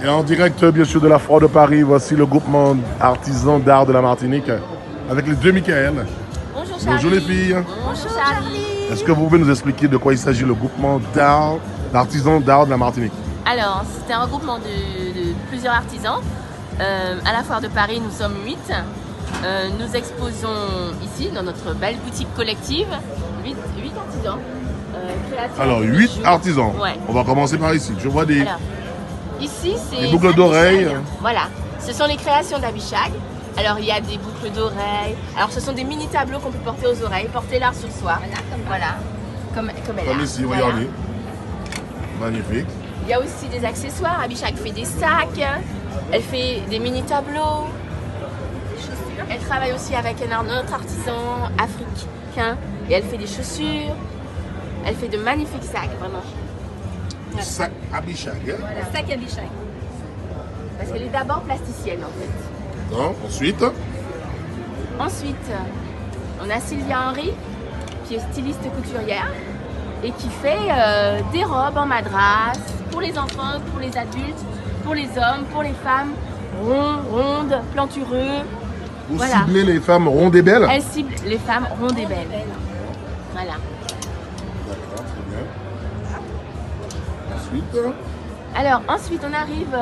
Et en direct, bien sûr, de la Foire de Paris, voici le groupement artisan d'art de la Martinique avec les deux Michael. Bonjour Charlie. Bonjour les filles. Bonjour Charlie. Est-ce que vous pouvez nous expliquer de quoi il s'agit, le groupement d'artisans d'art de la Martinique? Alors, c'est un regroupement de plusieurs artisans. À la Foire de Paris, nous sommes 8. Nous exposons ici, dans notre belle boutique collective, 8 artisans. Alors, 8 artisans. Ouais. On va commencer par ici. Je vois des... Alors, ici, c'est des boucles d'oreilles. Voilà, ce sont les créations d'Abishag. Alors, il y a des boucles d'oreilles. Alors, ce sont des mini tableaux qu'on peut porter aux oreilles, porter l'art sur soi. Voilà, comme elle Comme a. ici, Voilà. regardez. Magnifique. Il y a aussi des accessoires. Abishag fait des sacs, elle fait des mini tableaux. Elle travaille aussi avec un autre artisan africain et elle fait des chaussures. Elle fait de magnifiques sacs, vraiment. Sac Abishag. Voilà. Sac Abishag. Parce qu'elle est d'abord plasticienne en fait. Non, ensuite, Ensuite, on a Sylvia Henry, qui est styliste couturière et qui fait des robes en madras pour les enfants, pour les adultes, pour les hommes, pour les femmes, rondes, plantureux. vous Voilà. ciblez les femmes rondes et belles. Elle cible les femmes rondes et belles. Voilà. D'accord, très bien. Ensuite, Alors ensuite, on arrive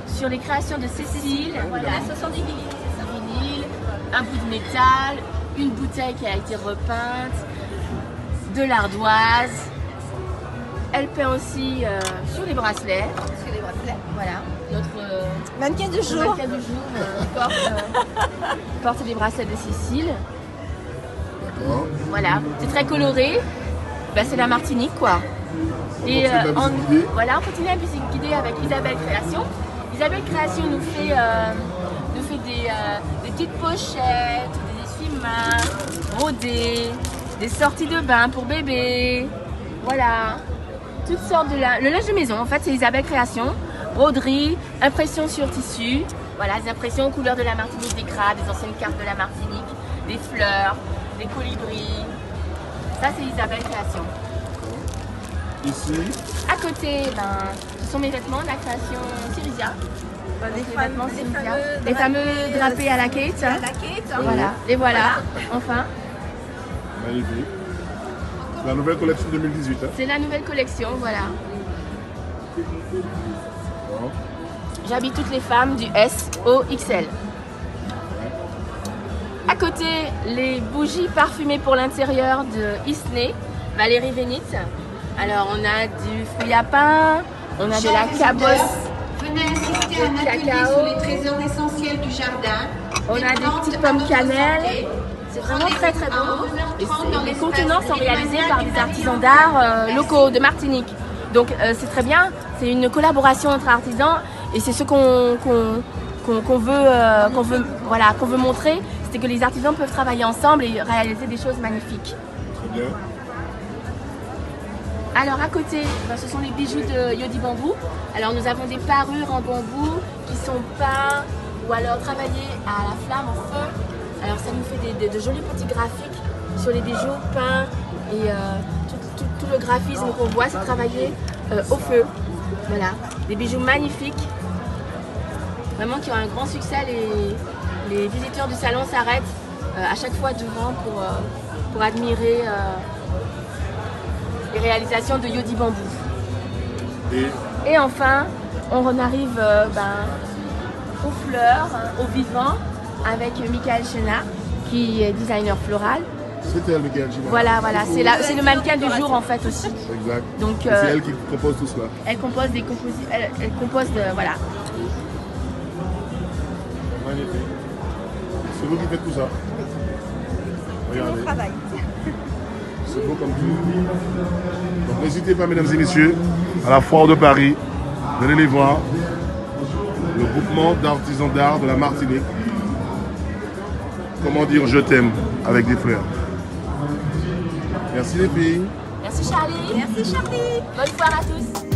sur les créations de Cécile. Voilà, ce sont des vinyles. Un bout de métal, une bouteille qui a été repeinte, de l'ardoise. Elle peint aussi sur les bracelets. Voilà, notre Mannequin du jour. mannequin du jour porte les bracelets de Cécile. d'accord. Voilà, c'est très coloré. Ben, c'est la Martinique quoi. continue la visite guidée. voilà, on continue la visite guidée avec Isabelle Création. Isabelle Création nous fait des petites pochettes, des essuie-mains, brodés, des sorties de bain pour bébé. Voilà, toutes sortes de le linge de maison. En fait, c'est Isabelle Création. Broderie, impression sur tissu. Voilà, des impressions aux couleurs de la Martinique, des crabes, des anciennes cartes de la Martinique, des fleurs, des colibris. Ça, c'est Isabelle Création. Ici, À côté, ce sont mes vêtements de la création Syrizia. Les vêtements Syrizia. Les fameux drapés à la Kate. Voilà, les voilà, enfin. magnifique. C'est la nouvelle collection 2018. Hein. C'est la nouvelle collection, voilà. Bon. J'habille toutes les femmes du S au XL. À côté, les bougies parfumées pour l'intérieur de Isney, Valérie Vénit. Alors, on a du fruit à pain, on a de la cabosse. Venez assister à un atelier cacao. sur les trésors essentiels du jardin. On a des petites pommes cannelle. C'est vraiment très très beau. Et les contenants sont réalisés par des artisans d'art locaux de Martinique. Donc c'est très bien. C'est une collaboration entre artisans et c'est ce qu'on veut montrer. C'est que les artisans peuvent travailler ensemble et réaliser des choses magnifiques. Très bien. Alors à côté, ce sont les bijoux de Yodi Bambou. Alors nous avons des parures en bambou qui sont peints ou alors travaillés à la flamme, en feu. Alors ça nous fait de jolis petits graphiques sur les bijoux peints et tout le graphisme qu'on voit, c'est travaillé au feu. Voilà, des bijoux magnifiques, vraiment qui ont un grand succès. Les visiteurs du salon s'arrêtent à chaque fois devant pour admirer les réalisations de Yodi Bambou. Et enfin, on en arrive aux fleurs, aux vivants, avec Michael Chena, qui est designer floral. C'est elle, Michael Gina. Voilà, c'est le mannequin du jour en fait aussi. Exact. Donc, c'est elle qui compose tout cela. Elle compose des elle compose voilà. Magnifique. C'est vous qui faites tout ça. Regardez. Travail. C'est beau comme tout. Donc n'hésitez pas, mesdames et messieurs, à la Foire de Paris, venez les voir. Le groupement d'artisans d'art de la Martinique. Comment dire je t'aime avec des fleurs. Merci les filles. Merci Charlie. Merci Charlie. Bonne foire à tous.